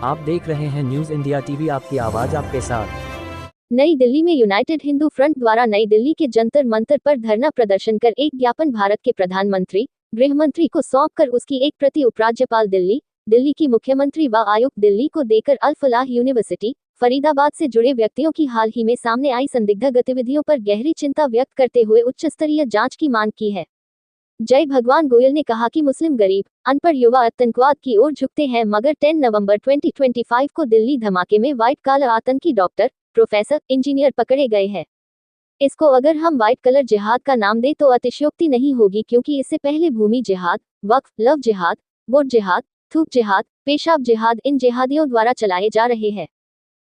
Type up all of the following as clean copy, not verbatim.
आप देख रहे हैं न्यूज इंडिया टीवी, आपकी आवाज आपके साथ। नई दिल्ली में यूनाइटेड हिंदू फ्रंट द्वारा नई दिल्ली के जंतर मंतर पर धरना प्रदर्शन कर एक ज्ञापन भारत के प्रधानमंत्री, गृह मंत्री को सौंपकर उसकी एक प्रति उपराज्यपाल दिल्ली की मुख्यमंत्री व आयुक्त दिल्ली को देकर अल फलाह यूनिवर्सिटी, फरीदाबाद से जुड़े व्यक्तियों की हाल ही में सामने आई संदिग्ध गतिविधियों पर गहरी चिंता व्यक्त करते हुए उच्च स्तरीय जांच की मांग की है। जय भगवान गोयल ने कहा कि मुस्लिम गरीब, अनपढ़ युवा आतंकवाद की ओर झुकते हैं, मगर 10 नवंबर 2025 को दिल्ली धमाके में व्हाइट कॉलर आतंकी डॉक्टर, प्रोफेसर, इंजीनियर पकड़े गए हैं। इसको अगर हम व्हाइट कलर जिहाद का नाम दें तो अतिशयोक्ति नहीं होगी, क्योंकि इससे पहले भूमि जिहाद, वक्फ, लव जिहाद, वोट जिहाद, थूक जिहाद, पेशाब जिहाद इन जिहादियों द्वारा चलाए जा रहे हैं।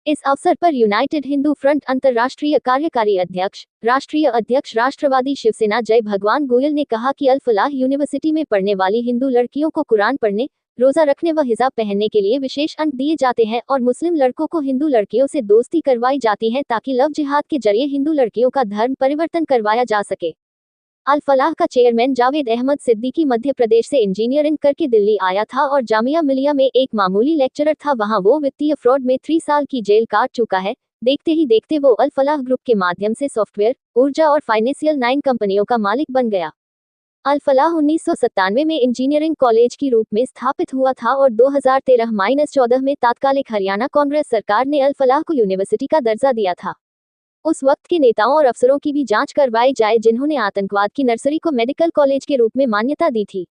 इस अवसर पर यूनाइटेड हिंदू फ्रंट अंतर्राष्ट्रीय कार्यकारी अध्यक्ष, राष्ट्रीय अध्यक्ष राष्ट्रवादी शिवसेना जय भगवान गोयल ने कहा कि अल फलाह यूनिवर्सिटी में पढ़ने वाली हिंदू लड़कियों को कुरान पढ़ने, रोजा रखने व हिजाब पहनने के लिए विशेष अंक दिए जाते हैं और मुस्लिम लड़कों को हिंदू लड़कियों से दोस्ती करवाई जाती है ताकि लव जिहाद के जरिए हिंदू लड़कियों का धर्म परिवर्तन करवाया जा सके। अल फलाह का चेयरमैन जावेद अहमद सिद्दीकी मध्य प्रदेश से इंजीनियरिंग करके दिल्ली आया था और जामिया मिलिया में एक मामूली लेक्चरर था। वहां वो वित्तीय फ्रॉड में 3 साल की जेल काट चुका है। देखते ही देखते वो अल फलाह ग्रुप के माध्यम से सॉफ्टवेयर, ऊर्जा और फाइनेंशियल 9 कंपनियों का मालिक बन गया। अल फलाह 1997 में इंजीनियरिंग कॉलेज के रूप में स्थापित हुआ था और 2013-14 में तात्कालिक हरियाणा कांग्रेस सरकार ने अल फलाह को यूनिवर्सिटी का दर्जा दिया था। उस वक्त के नेताओं और अफसरों की भी जांच करवाई जाए जिन्होंने आतंकवाद की नर्सरी को मेडिकल कॉलेज के रूप में मान्यता दी थी।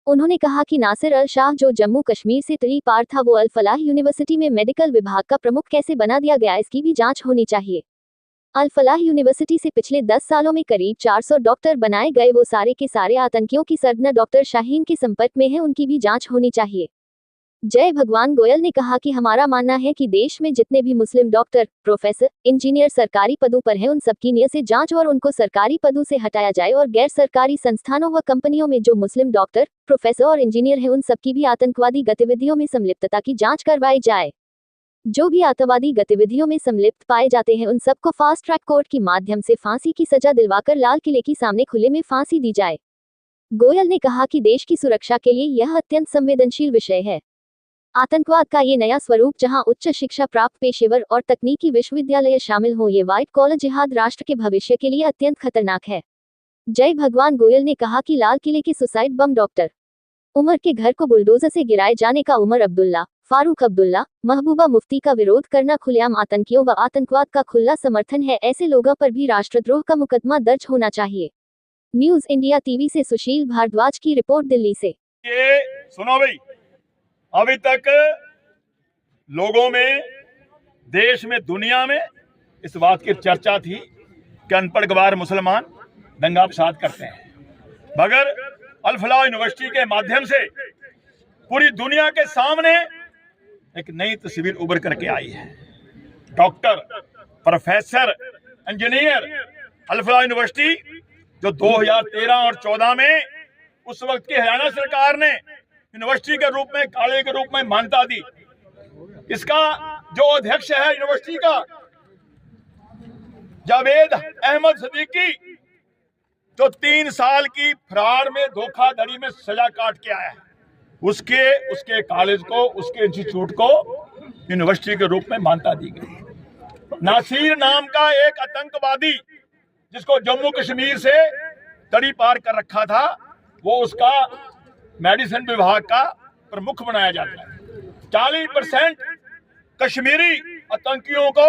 उन्होंने कहा कि नासिर अल शाह जो जम्मू कश्मीर से तरी पार था, वो अल फलाह यूनिवर्सिटी में मेडिकल विभाग का प्रमुख कैसे बना दिया गया, इसकी भी जांच होनी चाहिए। अल फलाह यूनिवर्सिटी से पिछले 10 सालों में करीब 400 डॉक्टर बनाए गए, वो सारे के सारे आतंकियों की सरगना डॉक्टर शाहीन के संपर्क में है, उनकी भी जांच होनी चाहिए। जय भगवान गोयल ने कहा कि हमारा मानना है कि देश में जितने भी मुस्लिम डॉक्टर, प्रोफेसर, इंजीनियर सरकारी पदों पर हैं, उन सबकी नियत से जांच और उनको सरकारी पदों से हटाया जाए और गैर सरकारी संस्थानों व कंपनियों में जो मुस्लिम डॉक्टर, प्रोफेसर और इंजीनियर हैं, उन सबकी भी आतंकवादी गतिविधियों में संलिप्तता की जांच करवाई जाए। जो भी आतंकवादी गतिविधियों में संलिप्त पाए जाते हैं, उन सबको फास्ट ट्रैक कोर्ट के माध्यम से फांसी की सजा दिलवाकर लाल किले के सामने खुले में फांसी दी जाए। गोयल ने कहा कि देश की सुरक्षा के लिए यह अत्यंत संवेदनशील विषय है। आतंकवाद का ये नया स्वरूप, जहां उच्च शिक्षा प्राप्त पेशेवर और तकनीकी विश्वविद्यालय शामिल हों, ये व्हाइट कॉलर जिहाद राष्ट्र के भविष्य के लिए अत्यंत खतरनाक है। जय भगवान गोयल ने कहा कि लाल किले के सुसाइड बम डॉक्टर उमर के घर को बुलडोजर से गिराए जाने का उमर अब्दुल्ला, फारूक अब्दुल्ला, महबूबा मुफ्ती का विरोध करना खुलेआम आतंकियों व आतंकवाद का खुला समर्थन है। ऐसे लोगों पर भी राष्ट्रद्रोह का मुकदमा दर्ज होना चाहिए। न्यूज इंडिया टीवी से सुशील भारद्वाज की रिपोर्ट, दिल्ली से। ये सुनो भाई, अभी तक लोगों में, देश में, दुनिया में इस बात की चर्चा थी कि अनपढ़ गवार मुसलमान दंगा फसाद करते हैं, मगर अल फलाह यूनिवर्सिटी के माध्यम से पूरी दुनिया के सामने एक नई तस्वीर उभर करके आई है। डॉक्टर, प्रोफेसर, इंजीनियर, अल फलाह यूनिवर्सिटी जो 2013 और 14 में उस वक्त की हरियाणा सरकार ने यूनिवर्सिटी के रूप में, कॉलेज के रूप में मान्यता दी। इसका जो अध्यक्ष है यूनिवर्सिटी का, जावेद अहमद सिद्दीकी, जो 3 साल की फरार में धोखाधड़ी में सजा काट के आया है, उसके कॉलेज को, उसके इंस्टीट्यूट को यूनिवर्सिटी के रूप में मान्यता दी गई। नासिर नाम का एक आतंकवादी, जिसको जम्मू कश्मीर से तड़ी पार कर रखा था, वो उसका मेडिसिन विभाग का प्रमुख बनाया जाता है। 40% कश्मीरी आतंकियों को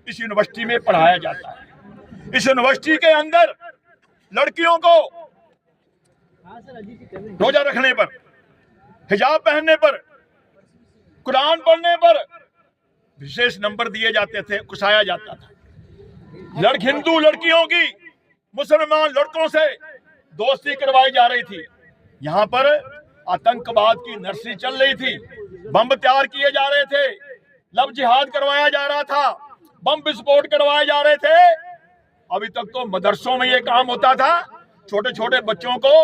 इस यूनिवर्सिटी में पढ़ाया जाता है। इस यूनिवर्सिटी के अंदर लड़कियों को रोजा रखने पर, हिजाब पहनने पर, कुरान पढ़ने पर विशेष नंबर दिए जाते थे, कुसाया जाता था। हिंदू लड़कियों की मुसलमान लड़कों से दोस्ती करवाई जा रही थी। यहाँ पर आतंकवाद की नर्सरी चल रही थी, बम तैयार किए जा रहे थे, लव जिहाद करवाया जा रहा था, बम विस्फोट करवाए जा रहे थे। अभी तक तो मदरसों में ये काम होता था, छोटे छोटे बच्चों को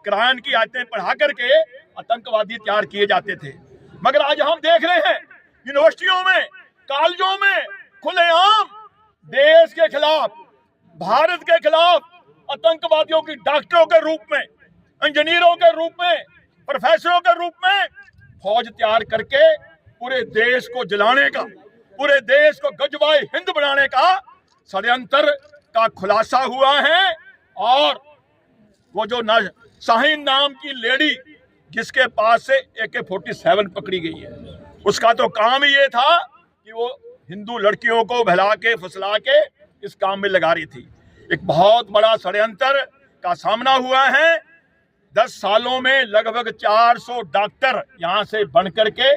कुरान की आयतें पढ़ा करके आतंकवादी तैयार किए जाते थे। मगर आज हम देख रहे हैं यूनिवर्सिटियों में, कॉलेजों में खुलेआम देश के खिलाफ, भारत के खिलाफ आतंकवादियों की डॉक्टरों के रूप में, इंजीनियरों के रूप में, प्रोफेसरों के रूप में फौज तैयार करके पूरे देश को जलाने का, पूरे देश को गजवाए हिंद बनाने का षड्यंत्र का खुलासा हुआ है। और वो जो शाहीन नाम की लेडी जिसके पास से AK-47 पकड़ी गई है, उसका तो काम ही ये था कि वो हिंदू लड़कियों को बहला के फुसला के इस काम में लगा रही थी। एक बहुत बड़ा षड्यंत्र का सामना हुआ है। 10 सालों में लगभग 400 डॉक्टर यहाँ से बन करके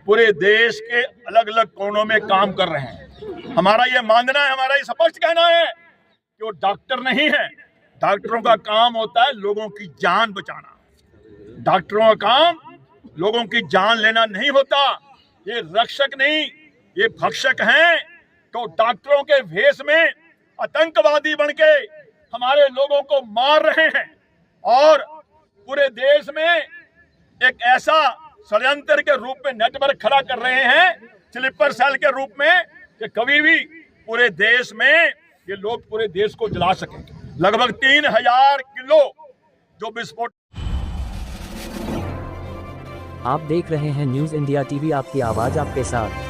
पूरे देश के अलग अलग कोनों में काम कर रहे हैं। हमारा ये मानना है, हमारा ये स्पष्ट कहना है कि वो डॉक्टर नहीं है। डॉक्टरों का काम होता है लोगों की जान बचाना। डॉक्टरों का काम लोगों की जान लेना नहीं होता। ये रक्षक नहीं, ये भक्षक हैं। तो डॉक्टरों के भेष में आतंकवादी बनके हमारे लोगों को मार रहे हैं और पूरे देश में एक ऐसा षड्यंत्र के रूप में नेटवर्क खड़ा कर रहे हैं, स्लीपर सेल के रूप में, कि कभी भी पूरे देश में ये लोग पूरे देश को जला सकेंगे। लगभग 3000 किलो जो विस्फोट। आप देख रहे हैं न्यूज इंडिया टीवी, आपकी आवाज आपके साथ।